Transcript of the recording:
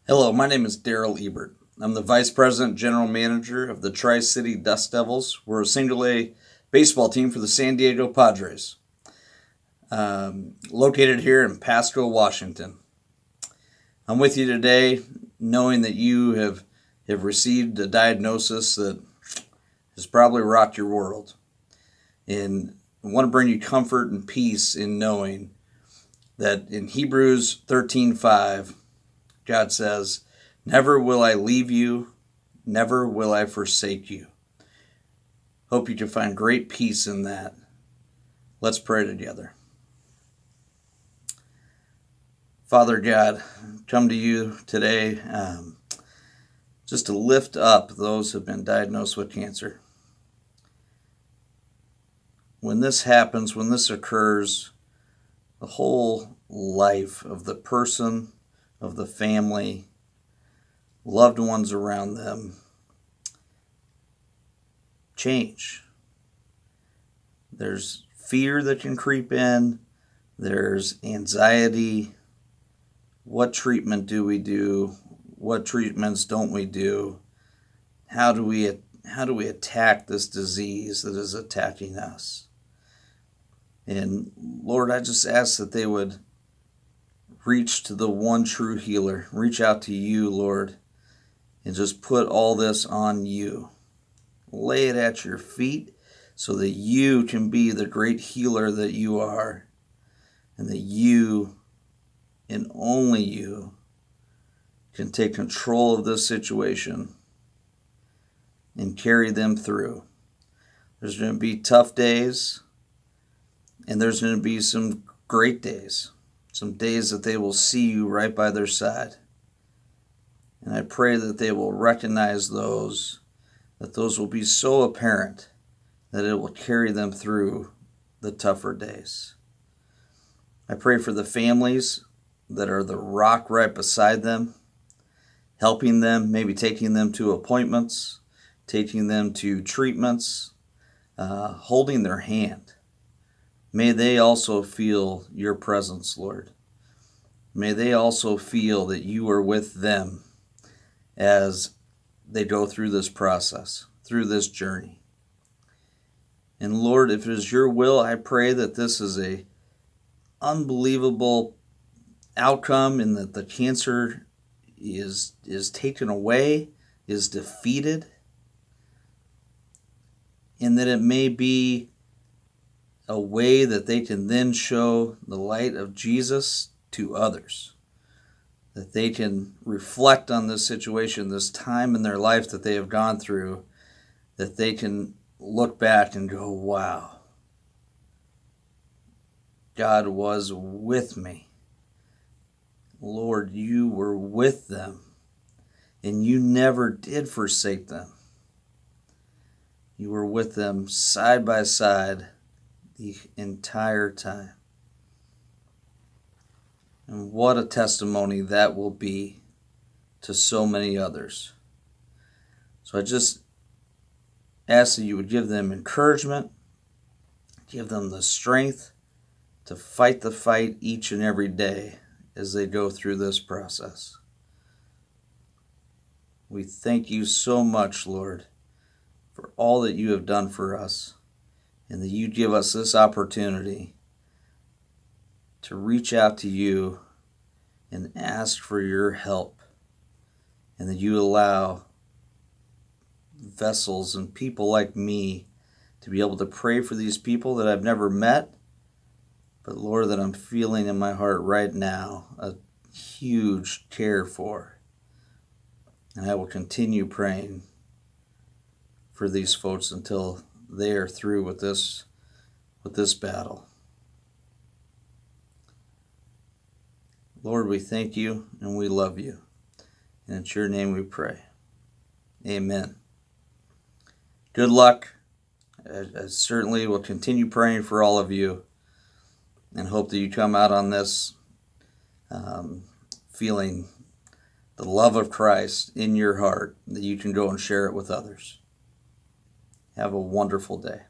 Hello, my name is Derrel Ebert. I'm the Vice President General Manager of the Tri-City Dust Devils. We're a single-A baseball team for the San Diego Padres, located here in Pasco, Washington. I'm with you today knowing that you have received a diagnosis that has probably rocked your world. And I want to bring you comfort and peace in knowing that in Hebrews 13:5, God says, "Never will I leave you, never will I forsake you." Hope you can find great peace in that. Let's pray together. Father God, come to you today just to lift up those who have been diagnosed with cancer. When this happens, when this occurs, the whole life of the person, of the family, loved ones around them, change. There's fear that can creep in. There's anxiety. What treatment do we do? What treatments don't we do? How do we attack this disease that is attacking us? And Lord, I just ask that they would reach to the one true healer. Reach out to you, Lord, and just put all this on you. Lay it at your feet so that you can be the great healer that you are, and that you and only you can take control of this situation and carry them through. There's going to be tough days, and there's going to be some great days. Some days that they will see you right by their side. And I pray that they will recognize those, that those will be so apparent that it will carry them through the tougher days. I pray for the families that are the rock right beside them, helping them, maybe taking them to appointments, taking them to treatments, holding their hand. May they also feel your presence, Lord. May they also feel that you are with them as they go through this process, through this journey. And Lord, if it is your will, I pray that this is an unbelievable outcome and that the cancer is taken away, is defeated, and that it may be a way that they can then show the light of Jesus to others. That they can reflect on this situation, this time in their life that they have gone through, that they can look back and go, wow, God was with me. Lord, you were with them, and you never did forsake them. You were with them side by side the entire time. And what a testimony that will be to so many others. So I just ask that you would give them encouragement, give them the strength to fight the fight each and every day as they go through this process. We thank you so much, Lord, for all that you have done for us, and that you give us this opportunity to reach out to you and ask for your help, and that you allow vessels and people like me to be able to pray for these people that I've never met, but Lord, that I'm feeling in my heart right now a huge care for. And I will continue praying for these folks until they are through with this battle. Lord, we thank you and we love you. And it's your name we pray. Amen. Good luck. I certainly will continue praying for all of you, and hope that you come out on this feeling the love of Christ in your heart, that you can go and share it with others. Have a wonderful day.